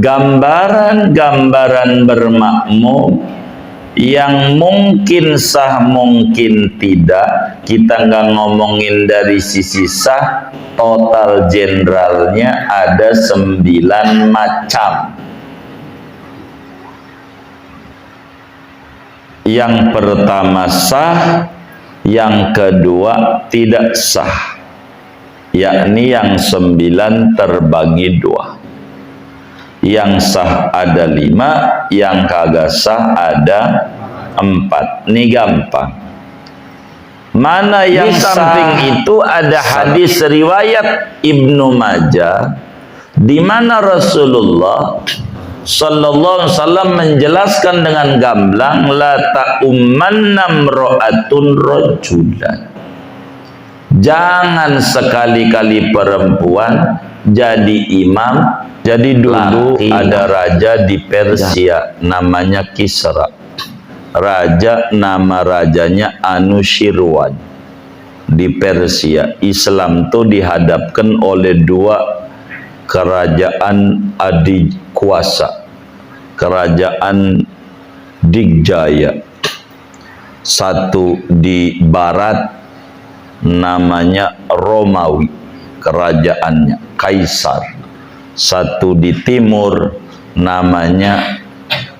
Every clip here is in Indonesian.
gambaran-gambaran bermakmum yang mungkin sah mungkin tidak, kita nggak ngomongin dari sisi sah, total generalnya ada 9 macam. Yang pertama sah, yang kedua tidak sah, yakni yang 9 terbagi 2. Yang sah ada 5, yang kagak sah ada 4. Ini gampang. Mana yang Di samping sah? itu ada hadis riwayat Ibnu Majah di mana Rasulullah sallallahu alaihi wasallam menjelaskan dengan gamblang, la ta'ummanna imra'atun rajulan. Jangan sekali-kali perempuan jadi imam. Jadi dulu ada raja di Persia namanya Kisra. Nama rajanya Anushirwan di Persia. Islam itu dihadapkan oleh 2 kerajaan adikuasa. Kerajaan Digjaya. Satu di barat namanya Romawi, kerajaannya Kaisar. Satu di timur namanya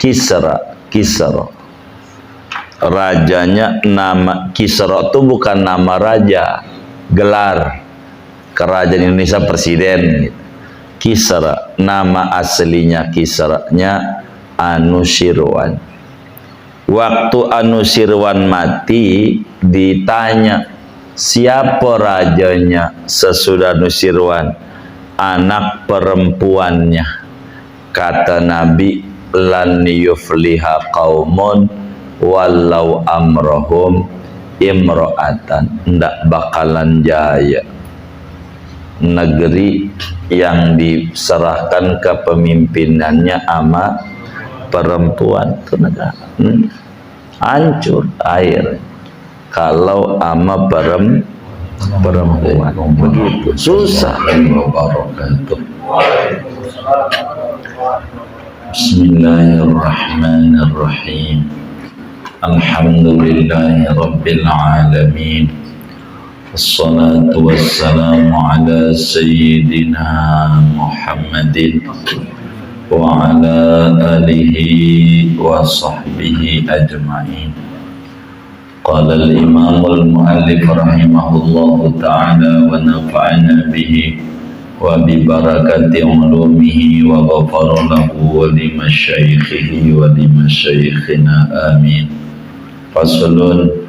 Kisra. Rajanya nama Kisra itu bukan nama raja, gelar. Kerajaan Indonesia presiden. Kisra, nama aslinya Kisranya Anushirwan. Waktu Anushirwan mati ditanya, siapa rajanya sesudah Anushirwan? Anak perempuannya. Kata Nabi, lan yufliha qaumun walau amrohum imro'atan. Ndak bakalan jaya negeri yang diserahkan kepemimpinannya ama perempuan. Itu negara hancur air kalau ama perempuan. Begitu susah. Bismillahirrahmanirrahim. Alhamdulillahi rabbil alamin. Wassalatu wassalamu ala sayyidina Muhammadin wa ala alihi wa sahbihi ajma'in. Qala al-imam al-muallif rahimahullahu ta'ala wa nafa'ana bihi wa bi barakati ulumihi wa ghafara lahu wa li masyayikhihi wa li masyayikhina amin. Faslun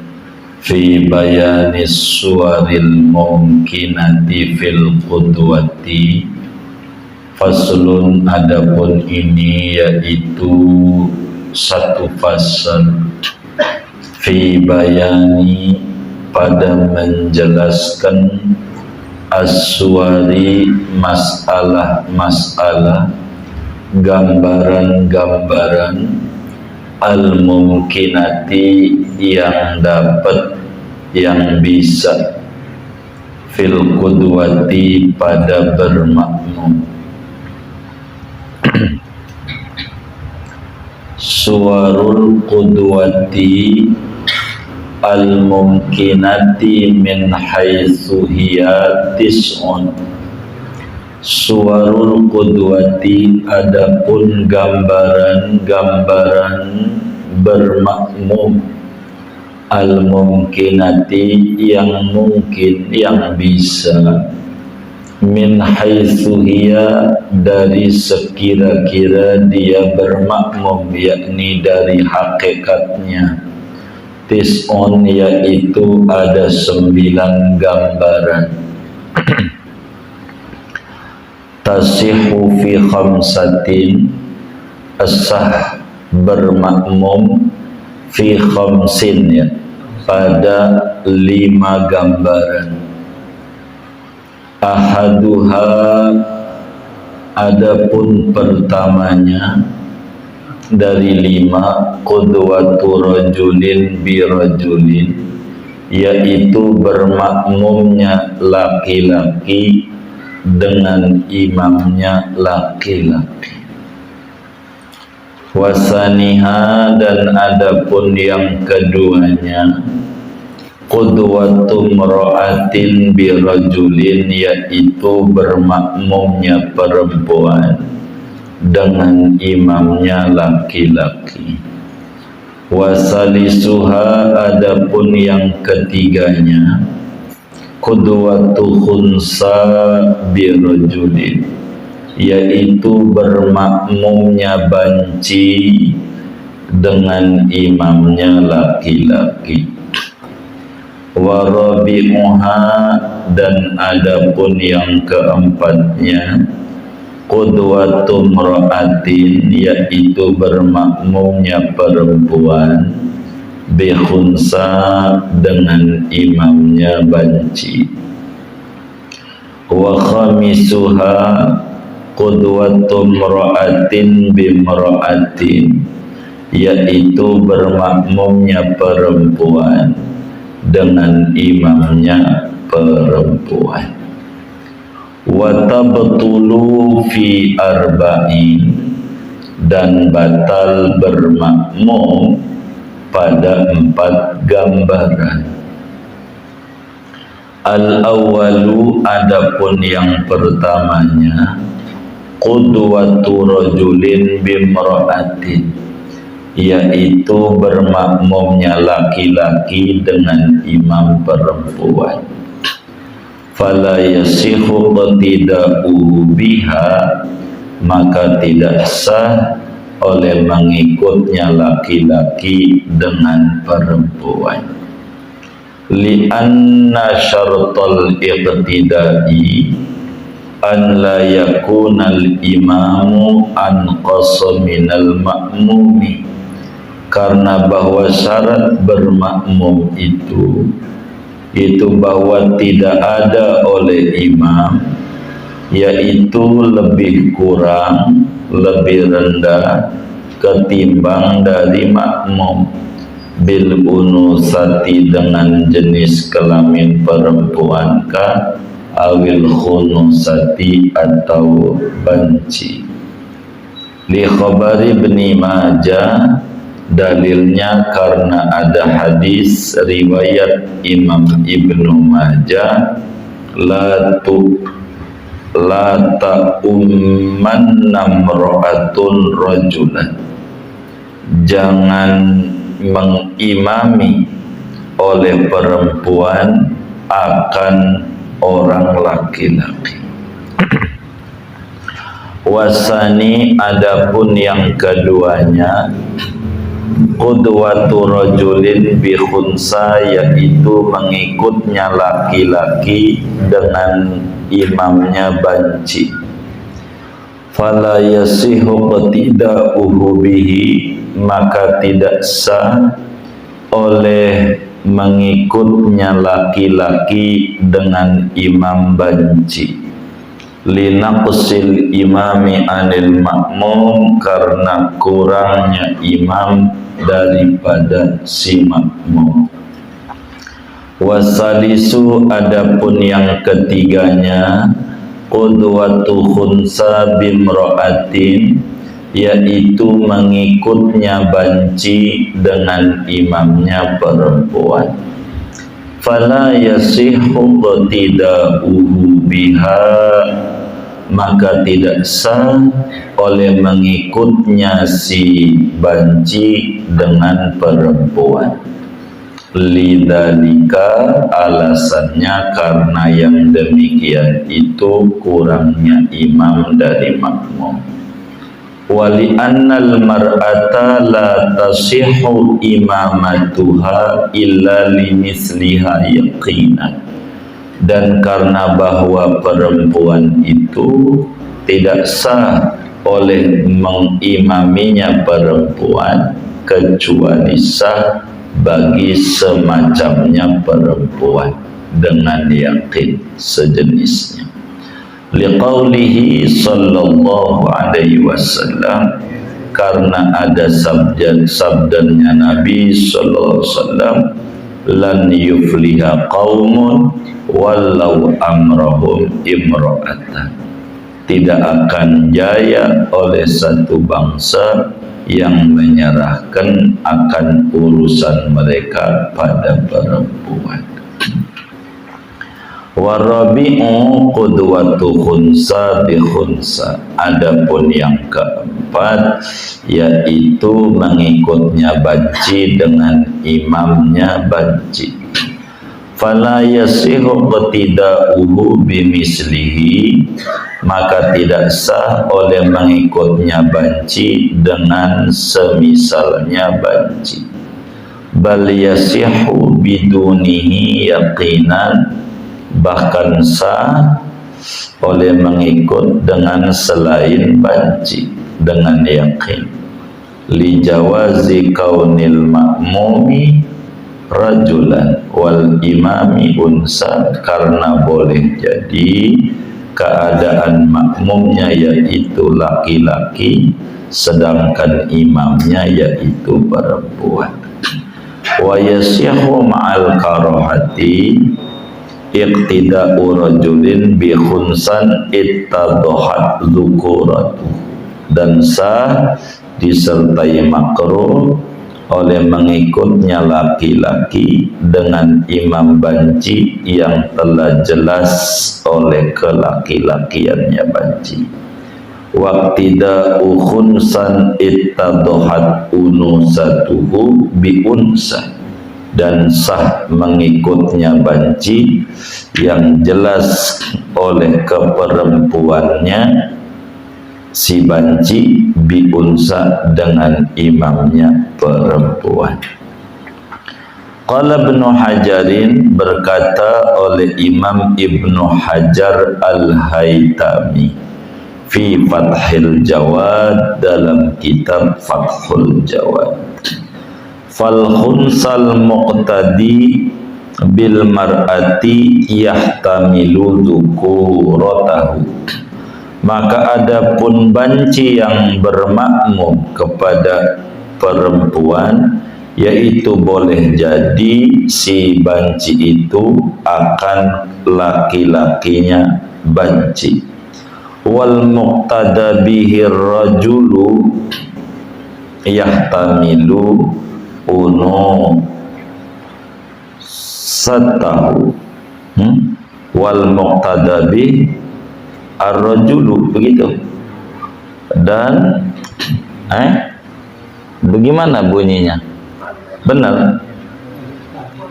fi bayani suwaril mumkinati fil qudwati. Faslun, adapun ini yaitu satu fasal fi bayani, pada menjelaskan aswari, masalah-masalah, gambaran-gambaran al-mumkinati, yang dapat, yang bisa, fil qudwati, pada bermakmum. Suwarul qudwati al-mumkinati min haitsu hiya tis'un. Suwarul qudwati, adapun gambaran-gambaran bermakmum, al-mumkinati, yang mungkin, yang bisa, min haitsu hiya, dari sekira-kira dia bermakmum, yakni dari hakikatnya. Tis'un, yaitu ada 9 gambaran. Tasihu fi khamsatin, asah bermakmum, fi khamsin, ya, pada 5 gambaran. Ahaduha, adapun pertamanya dari 5, qudwatu rajulin bi rajulin, yaitu bermakmumnya laki-laki dengan imamnya laki-laki. Wasaniha, dan adapun yang keduanya, qudwatu mra'atin birajulin, yaitu bermakmumnya perempuan dengan imamnya laki-laki. Wasalisuha, adapun yang ketiganya, qudwatu khunsa birajulin, yaitu bermakmumnya banci dengan imamnya laki-laki. Warabi'uha, dan adapun yang keempatnya, qudwatu mra'atin, yaitu bermakmumnya perempuan bikhunsa dengan imamnya banci. Wa khamisuha, qudwatu mra'atin bimra'atin, yaitu bermakmumnya perempuan dengan imamnya perempuan. Wa tabtulu fi arba'in, dan batal bermakmum pada 4 gambaran. Al-awwalu, adapun yang pertamanya, qudwatu rajulin bimra'atin, yaitu bermakmumnya laki-laki dengan imam perempuan. Fala yasihu qtida'uhu biha, maka tidak sah oleh mengikutnya laki-laki dengan perempuan. Li'anna syartal iqtida'i an la yakunal imamu anqasa minal ma'mumi, karena bahwa syarat bermakmum itu bahwa tidak ada oleh imam, yaitu lebih kurang, lebih rendah ketimbang dari makmum, bil unusati, dengan jenis kelamin perempuan kah, awil khunusati, atau banci. Li khabari Ibni Majah, dalilnya karena ada hadis riwayat Imam Ibnu Majah, la ta'ummanna mra'atun rajulan, jangan mengimami oleh perempuan akan orang laki-laki. Wasani, adapun yang keduanya, qudwatu rajulin bi khunsa, yaitu mengikutnya laki-laki dengan imamnya banci. Fala yasihu qtida'uhu bihi, maka tidak sah oleh mengikutnya laki-laki dengan imam banci. Linaqsil imami anil makmum, karena kurangnya imam daripada si makmum. Wasalisu, adapun yang ketiganya, qudwatu khunsa bimra'atin, yaitu mengikutnya banci dengan imamnya perempuan. Fala yasihu qtida'uhu biha, maka tidak sah oleh mengikutnya si banci dengan perempuan. Lidzalika, alasannya karena yang demikian itu kurangnya imam dari makmum. Wali annal mar'ata la tasihhu imamatuha illa limisliha yaqinan, dan karena bahwa perempuan itu tidak sah oleh mengimaminya perempuan kecuali sah bagi semacamnya perempuan dengan yakin sejenisnya. Liqaulihi sallallahu alaihi wasallam, karena ada sabdanya Nabi sallallahu alaihi wasallam, lan yufliha qaumun walau amrahum imra'atan, tidak akan jaya oleh satu bangsa yang menyerahkan akan urusan mereka pada perempuan. Warabi'u qudwatu khunsa bi khunsa. Adapun yang keempat yaitu mengikutnya banci dengan imamnya banci. Fala yasihu qtida'uhu bimislihi, maka tidak sah oleh mengikutnya banci dengan semisalnya banci. Bal yasihu bidunihi yaqinan, bahkan sah oleh mengikut dengan selain banci dengan yakin. Li jawazi kaunil ma'mumi rajulan wal imami unsa, karena boleh jadi keadaan makmumnya yaitu laki-laki sedangkan imamnya yaitu perempuan. Wa yasihu ma'al karahati iqtida'u rajulin bi khunsan ittadhat dzukuratu, dan sah disertai makruh oleh mengikutnya laki-laki dengan imam banci yang telah jelas oleh kelaki-lakiannya banci. Waqtida'u khunsan ittadhat unusatuhu bi unsa, dan sah mengikutnya banci yang jelas oleh keperempuannya si banci biunsa dengan imamnya perempuan. Qala Ibnu Hajarin, berkata oleh Imam Ibnu Hajar Al-Haytami fi Fathil Jawad, dalam kitab Fathul Jawad, fal khunsal muqtadi bil mar'ati yahtamilu dzukuratahu, maka adapun banci yang bermakmum kepada perempuan yaitu boleh jadi si banci itu akan laki-lakinya banci. Wal muqtada bihi rajulu yahtamilu uno satahu wal muqtadabi ar-rajulu, begitu. Dan bagaimana bunyinya? Benar.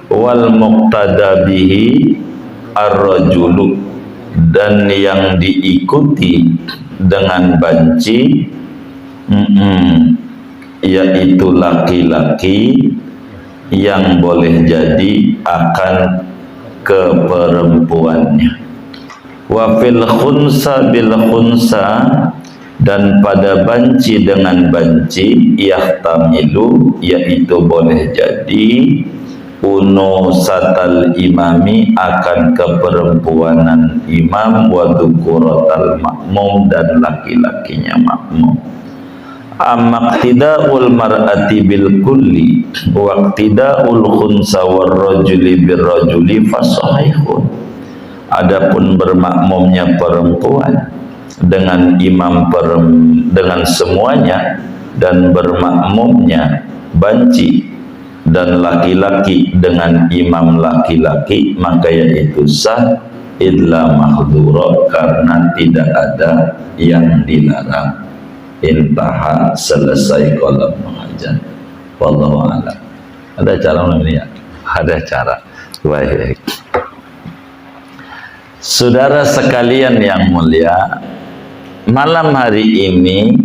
Wal muqtadabihi ar-rajulu, dan yang diikuti dengan banci yaitu laki-laki yang boleh jadi akan ke perempuannya. Wa fil khunsa bil khunsa, dan pada banci dengan banci yahtamilu, yaitu boleh jadi unusatal imami akan keperempuanan imam, wa dzukuratal makmum, dan laki-lakinya makmum. Amaktida'ul mar'ati bil kulli waqtida'ul khunsa war rajuli bir rajuli fasahihun, adapun bermakmumnya perempuan dengan imam dengan semuanya, dan bermakmumnya banci dan laki-laki dengan imam laki-laki, maka yaitu sah illa mahdhura, karena tidak ada yang dilarang. Intaha, selesai qalam Hajar. Wallahu a'lam. Ada cara namanya? Ada cara. Baik. Saudara sekalian yang mulia, malam hari ini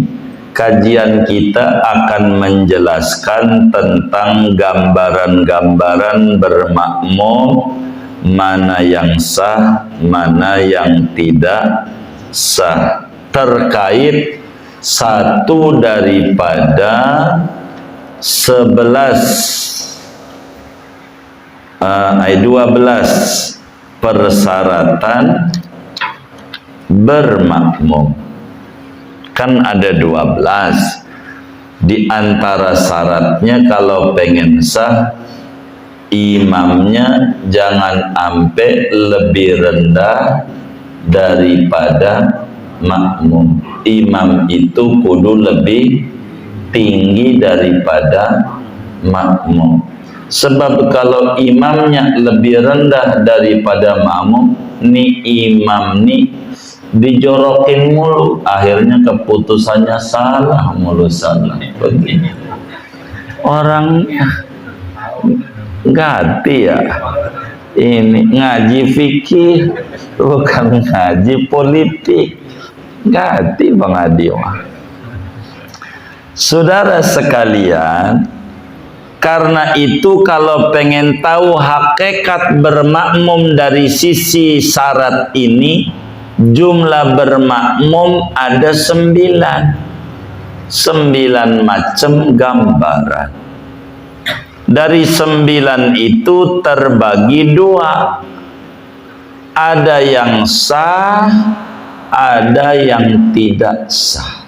kajian kita akan menjelaskan tentang gambaran-gambaran bermakmum, mana yang sah, mana yang tidak sah, terkait satu daripada 12 persyaratan bermakmum. Kan ada 12. Di antara syaratnya kalau pengen sah, imamnya jangan sampai lebih rendah daripada makmum. Imam itu kudu lebih tinggi daripada makmum. Sebab kalau imamnya lebih rendah daripada makmum, nih imam nih dijorokin mulu, akhirnya keputusannya salah mulu, salah begini. Orangnya ganti ya, ini ngaji fikih bukan ngaji politik, ganti Bang Adi. Saudara sekalian, karena itu kalau pengen tahu hakikat bermakmum dari sisi syarat ini, jumlah bermakmum ada 9 macam gambaran. Dari 9 itu terbagi 2, ada yang sah, ada yang tidak sah.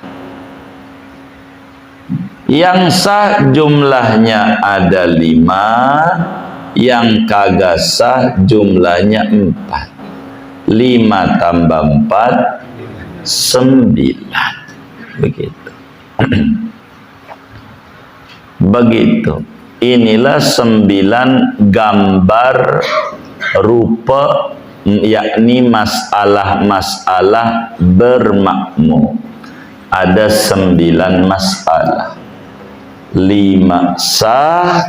Yang sah jumlahnya ada 5, yang kagak sah jumlahnya 4. 5 tambah 4 9. Begitu. Begitu. Inilah 9 gambar rupa, yakni masalah-masalah bermakmum. Ada 9 masalah. 5 sah,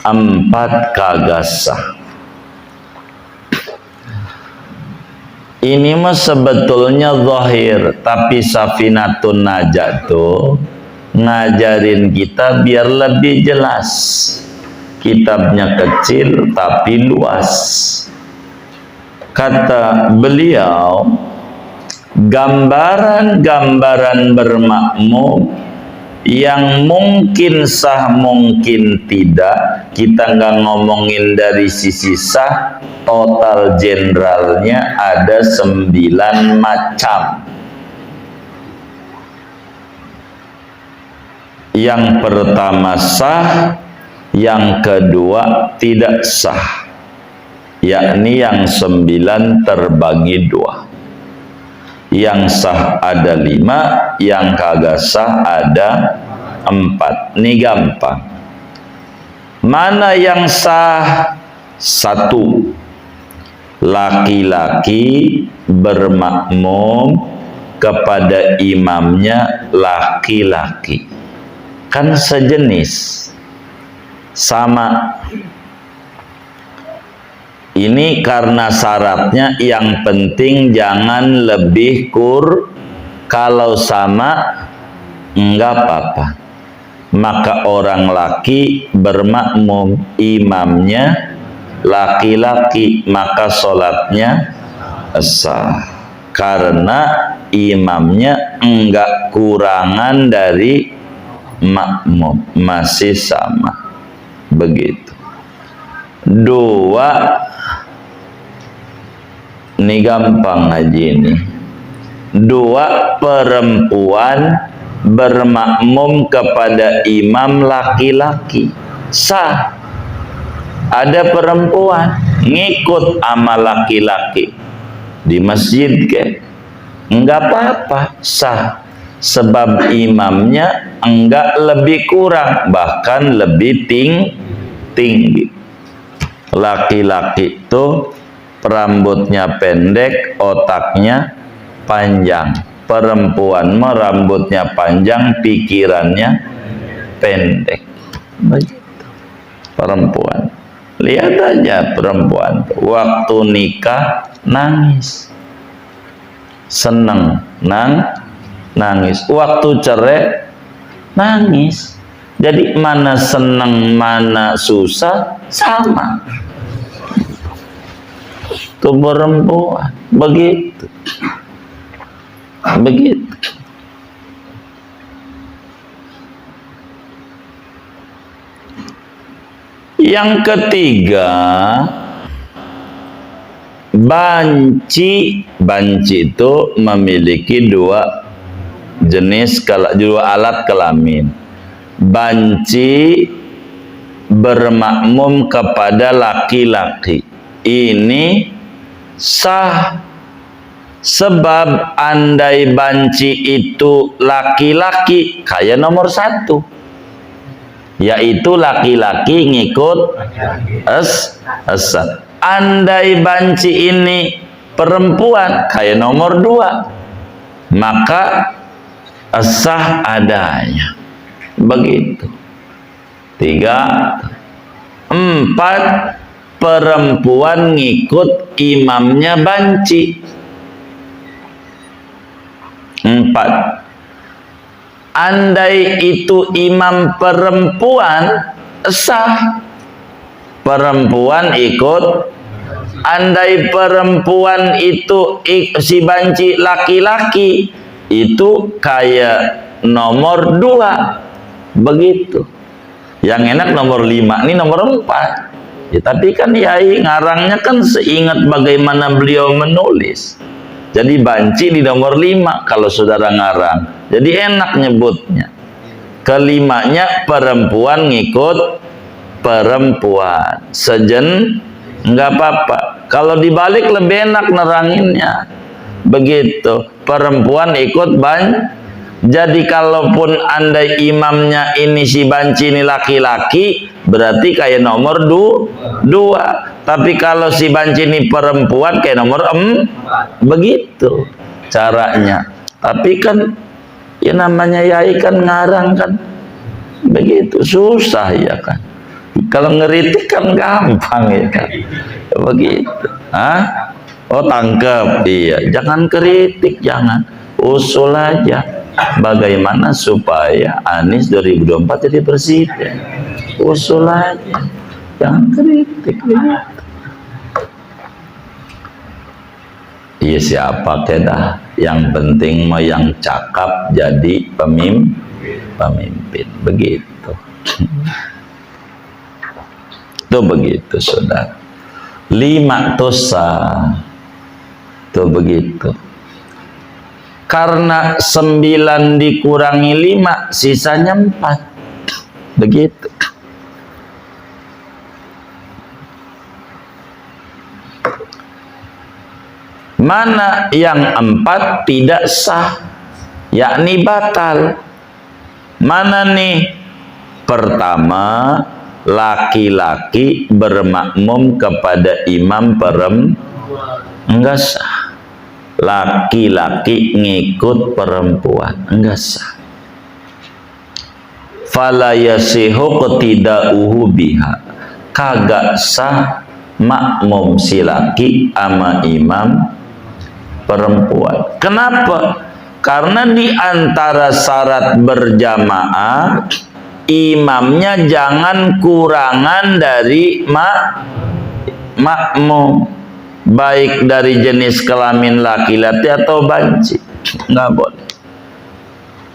4 kagak sah. Ini mah sebetulnya zahir, tapi Safinatun Najat tuh ngajarin kita biar lebih jelas. Kitabnya kecil tapi luas. Kata beliau, gambaran-gambaran bermakmum yang mungkin sah mungkin tidak, kita nggak ngomongin dari sisi sah, total generalnya ada 9 macam. Yang pertama sah, yang kedua tidak sah, yakni yang 9 terbagi 2. Yang sah ada 5, yang kagak sah ada 4. Ini gampang. Mana yang sah? 1, laki-laki bermakmum kepada imamnya laki-laki. Kan sejenis, sama. Ini karena syaratnya yang penting jangan lebih kalau sama enggak apa-apa. Maka orang laki bermakmum, imamnya laki-laki, maka sholatnya sah. Karena imamnya enggak kurangan dari makmum, masih sama. Begitu. 2, ini gampang aja ini. 2, perempuan bermakmum kepada imam laki-laki, sah. Ada perempuan ngikut sama laki-laki di masjid ke, enggak apa-apa, sah. Sebab imamnya enggak lebih kurang, bahkan lebih tinggi. Laki-laki itu rambutnya pendek, otaknya panjang. Perempuan mah rambutnya panjang, pikirannya pendek. Begitu. Perempuan. Lihat aja perempuan. Waktu nikah nangis. Seneng, nangis. Waktu cerai nangis. Jadi mana seneng, mana susah, sama. Itu perempuan. Begitu. Yang ketiga, banci. Banci itu memiliki 2 jenis, 2 alat kelamin. Banci bermakmum kepada laki-laki, ini sah. Sebab andai banci itu laki-laki kayak nomor 1, yaitu laki-laki ngikut asa. Andai banci ini perempuan kayak nomor 2, maka sah adanya. Begitu. 3, 4, perempuan ngikut imamnya banci. 4, andai itu imam perempuan, sah. Perempuan ikut. Andai perempuan itu si banci laki-laki, itu kayak nomor 2. Begitu. Yang enak nomor 5, ini nomor 4. Ya, tapi kan Yai ngarangnya kan seingat bagaimana beliau menulis. Jadi banci di nomor 5 kalau saudara ngarang. Jadi enak nyebutnya. Kelimanya perempuan ngikut perempuan. Nggak apa-apa. Kalau dibalik lebih enak neranginnya. Begitu. Perempuan ikut Jadi kalaupun andai imamnya ini si banci ini laki-laki, berarti kayak nomor 2. Tapi kalau si banci ini perempuan kayak nomor 4. Begitu caranya. Tapi kan ya namanya Yai kan ngarang kan. Begitu susah ya kan. Kalau ngeritik kan gampang ya kan. Begitu. Oh tangkep. Iya, jangan kritik, jangan. Usul aja. Bagaimana supaya Anies 2024 jadi presiden? Usul aja, jangan kritik. Iya siapa kedah, yang penting mau yang cakap jadi pemimpin. Begitu. Tuh begitu saudara. 5 dosa. Tuh begitu. Karena 9 dikurangi 5, sisanya 4. Begitu. Mana yang 4 tidak sah, yakni batal. Mana nih? Pertama, laki-laki bermakmum kepada imam perempuan, enggak sah. Laki-laki ngikut perempuan, enggak sah. Fala yasihu qtida'uhu biha, kagak sah makmum si laki ama imam perempuan. Kenapa? Karena di antara syarat berjamaah, imamnya jangan kurangan dari makmum, baik dari jenis kelamin laki-laki atau banci. Nggak boleh.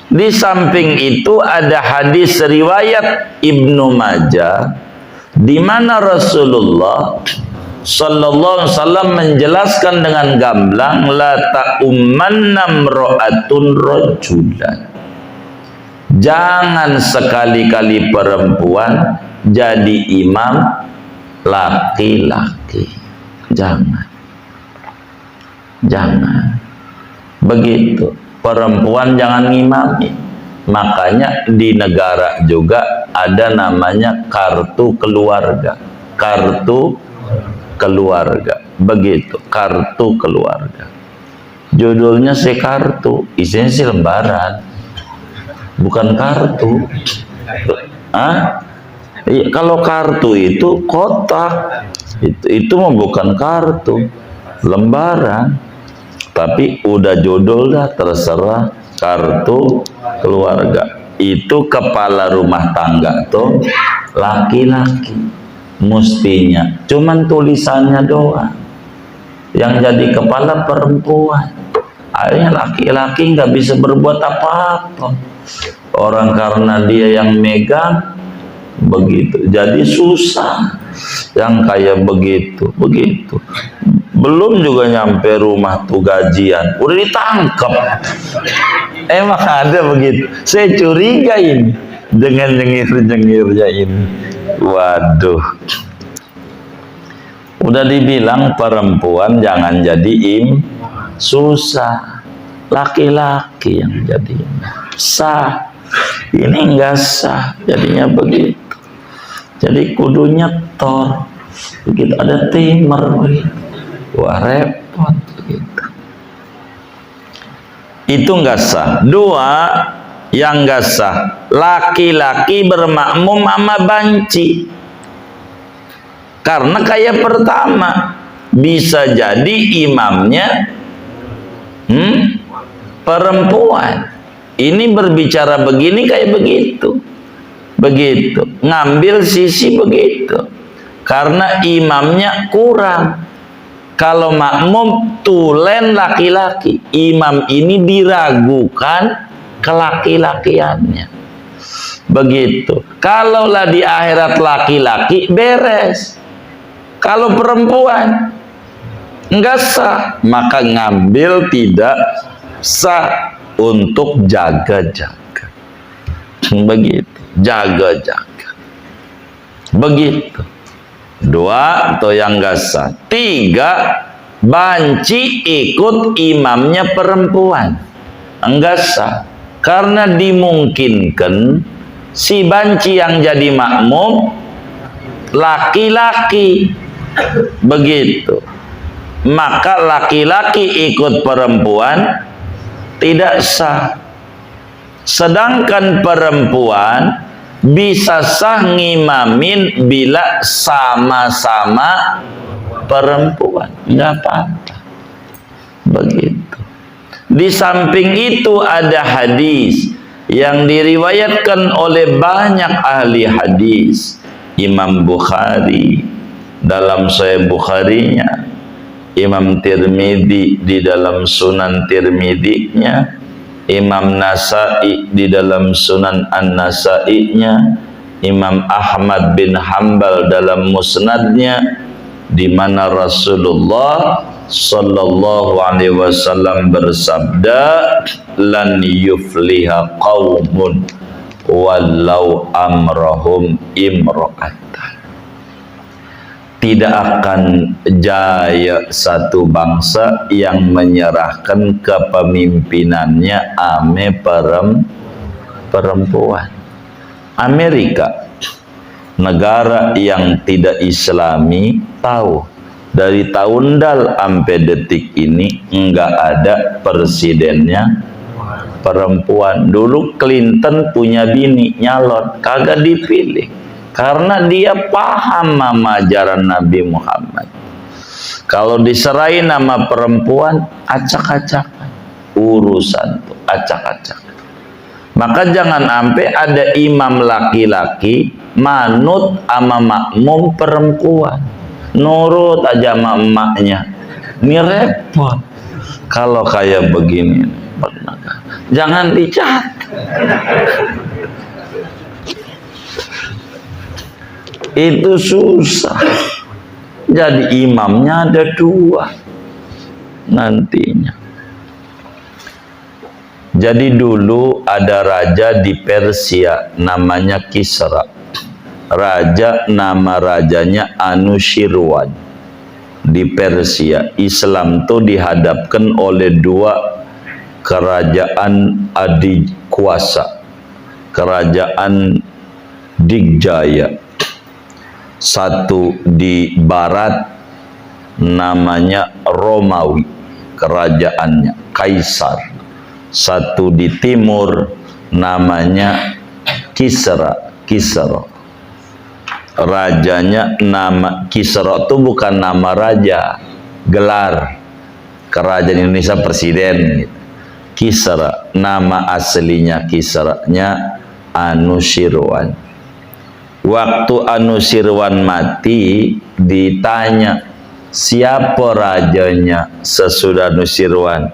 Di samping itu ada hadis riwayat Ibnu Majah di mana Rasulullah sallallahu alaihi wasallam menjelaskan dengan gamblang, la ta'ummanna imra'atun rajulan. Jangan sekali-kali perempuan jadi imam laki-laki. Jangan begitu. Perempuan jangan ngimami. Makanya di negara juga ada namanya kartu keluarga. Kartu keluarga. Begitu, kartu keluarga. Judulnya sih kartu, isinya sih lembaran, bukan kartu. Iya, kalau kartu itu kotak. Itu mah bukan kartu, lembaran. Tapi udah judul dah, terserah. Kartu keluarga. Itu kepala rumah tangga tuh laki-laki mustinya, cuman tulisannya doang. Yang jadi kepala perempuan. Akhirnya laki-laki nggak bisa berbuat apa-apa. Orang karena dia yang megang, begitu. Jadi susah. Yang kayak begitu. Belum juga nyampe rumah tuh gajian, udah ditangkap. Emang ada begitu. Saya curiga ini dengan nyengir-nyengirnya ini. Waduh. Udah dibilang perempuan jangan jadi susah. Laki-laki yang jadi sah, ini enggak sah, jadinya begitu. Jadi kudu nyetor, begitu ada timer, wah repot begitu. Itu enggak sah. Dua, yang enggak sah, laki-laki bermakmum sama banci. Karena kayak pertama, bisa jadi imamnya perempuan. Ini berbicara begini kayak begitu. Begitu. Ngambil sisi begitu. Karena imamnya kurang. Kalau makmum tulen laki-laki, imam ini diragukan kelaki-lakiannya. Begitu. Kalaulah di akhirat laki-laki beres. Kalau perempuan enggak sah, maka ngambil tidak sah untuk jaga-jaga. Begitu, jaga-jaga. Begitu. Dua, atau yang enggak sah. Tiga, banci ikut imamnya perempuan. Enggak sah. Karena dimungkinkan si banci yang jadi makmum laki-laki. Begitu. Maka laki-laki ikut perempuan tidak sah. Sedangkan perempuan bisa sah ngimamin bila sama-sama perempuan, nggak apa-apa. Begitu. Di samping itu ada hadis yang diriwayatkan oleh banyak ahli hadis. Imam Bukhari dalam Sahih Bukharinya, Imam Tirmidzi di dalam Sunan Tirmidzinya, Imam Nasa'i di dalam Sunan An-Nasa'inya, Imam Ahmad bin Hanbal dalam Musnadnya, di mana Rasulullah sallallahu alaihi wasallam bersabda, lan yufliha qaumun walau amrahum imra'atan. Tidak akan jaya satu bangsa yang menyerahkan kepemimpinannya ame perempuan. Amerika, negara yang tidak Islami, tahu dari tahun dal sampai detik ini enggak ada presidennya perempuan. Dulu Clinton punya bini nyalon, kagak dipilih karena dia paham sama ajaran Nabi Muhammad. Kalau diserahin nama perempuan, acak-acakan urusan tuh, acak-acakan. Maka jangan sampai ada imam laki-laki manut sama makmum perempuan, nurut aja sama emaknya. Ini repot. Kalau kayak begini, jangan dicat. Itu susah. Jadi imamnya ada dua nantinya. Jadi dulu ada raja di Persia namanya Kisra. Nama rajanya Anushirwan di Persia. Islam tuh dihadapkan oleh dua kerajaan adikuasa, kerajaan Digjaya. Satu di barat namanya Romawi, kerajaannya Kaisar. Satu di timur namanya Kisra. Rajanya nama Kisra itu bukan nama raja, gelar kerajaan Indonesia presiden. Kisra, nama aslinya Kisranya Anushirwan. Waktu Anushirwan mati, ditanya siapa rajanya sesudah Anushirwan?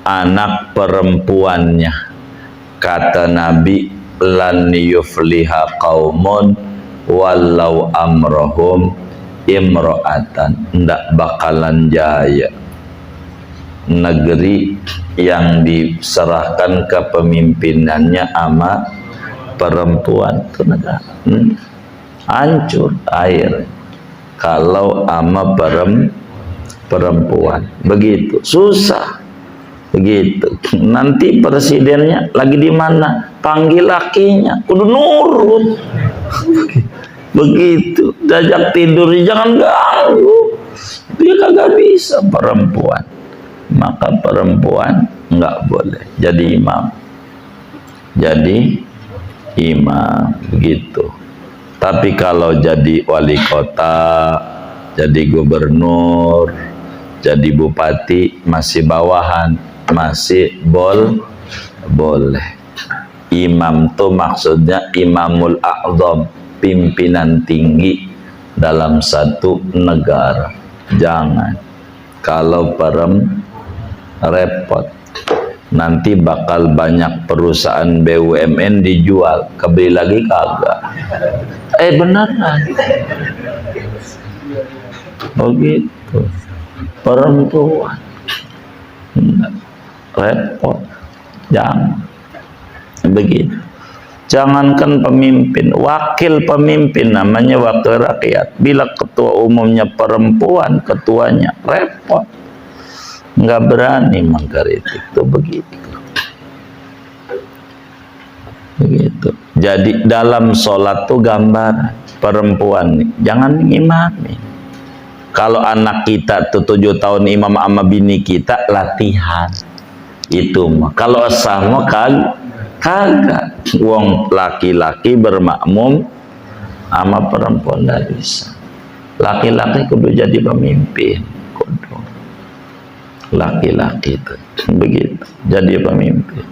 Anak perempuannya. Kata Nabi, lan yufliha qaumun walau amrohum imro'atan. Ndak bakalan jaya negeri yang diserahkan kepemimpinannya ama perempuan. Itu negara hancur air kalau ama perempuan. Begitu susah. Begitu. Nanti presidennya lagi di mana? Panggil lakinya, kudu nurut. Begitu. Diajak tidur jangan ganggu. Dia kagak bisa perempuan. Maka perempuan nggak boleh jadi imam. Jadi imam begitu. Tapi kalau jadi wali kota, jadi gubernur, jadi bupati masih bawahan, masih boleh. Imam tuh maksudnya imamul a'zam, pimpinan tinggi dalam satu negara. Jangan. Kalau repot. Nanti bakal banyak perusahaan BUMN dijual, kebeli lagi kagak. Beneran. Begitu. Perempuan. Repot. Jangan. Begitu. Jangankan pemimpin, wakil pemimpin namanya wakil rakyat. Bila ketua umumnya perempuan, ketuanya repot. Nggak berani mengkritik itu begitu. Begitu. Jadi dalam sholat tuh gambar perempuan nih, jangan ngimami. Kalau anak kita tuh 7 tahun imam sama bini kita, latihan. Itu mah. Kalau sama kagak. Wong laki-laki bermakmum sama perempuan nggak bisa. Laki-laki kudu jadi pemimpin. Kudu. Laki-laki itu begitu. Jadi pemimpin.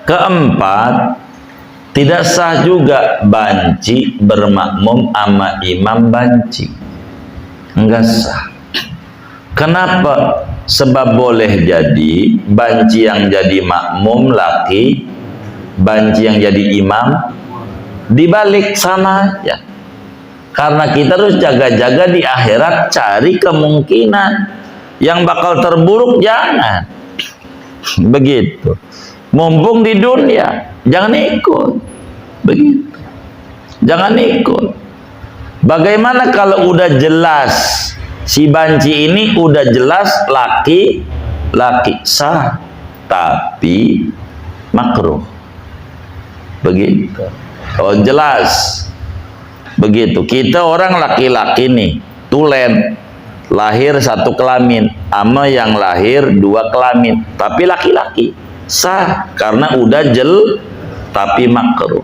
Keempat, tidak sah juga banci bermakmum sama imam banci. Enggak sah. Kenapa? Sebab boleh jadi banci yang jadi makmum laki, banci yang jadi imam dibalik sama aja. Karena kita harus jaga-jaga di akhirat, cari kemungkinan yang bakal terburuk jangan. Begitu. Mumpung di dunia, jangan ikut. Begitu. Jangan ikut. Bagaimana kalau udah jelas si banci ini udah jelas laki sah, tapi makruh. Begitu. Oh jelas. Begitu. Kita orang laki-laki nih, tulen, lahir satu kelamin, ama yang lahir 2 kelamin, tapi laki-laki sah karena udah tapi makruh.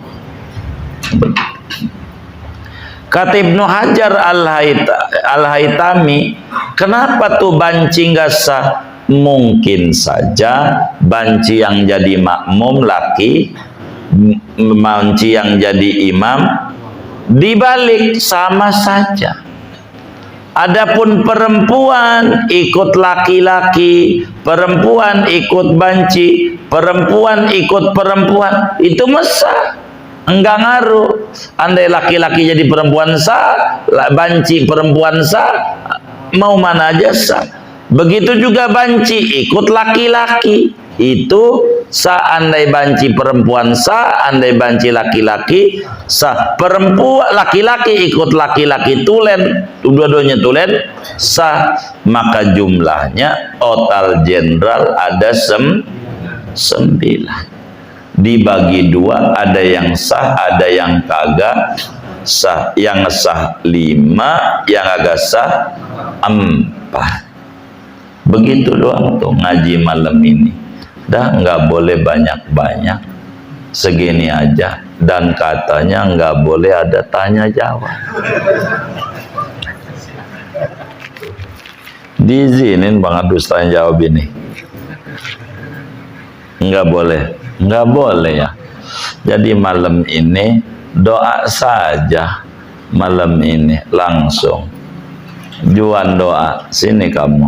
Kata Ibnu Hajar Al-Haytami, kenapa tuh banci nggak sah? Mungkin saja banci yang jadi makmum laki, banci yang jadi imam dibalik sama saja. Adapun perempuan ikut laki-laki, perempuan ikut banci, perempuan ikut perempuan, itu mesah. Enggak ngaruh. Andai laki-laki jadi perempuan sah, banci perempuan sah, mau mana aja sah. Begitu juga banci ikut laki-laki, itu sah. Andai banci perempuan sah, andai banci laki-laki sah. Perempuan laki-laki ikut laki-laki tulen, dua-duanya tulen sah. Maka jumlahnya total general ada 9. Dibagi 2, ada yang sah, ada yang kagak sah. Yang sah 5, yang agak sah 4. Begitu doang tuh ngaji malam ini. Dah nggak boleh banyak-banyak, segini aja. Dan katanya nggak boleh ada tanya jawab. Diizinin Bang Adus tanya jawab ini? Nggak boleh. Nggak boleh ya. Jadi malam ini doa saja. Malam ini langsung Juan doa. Sini kamu.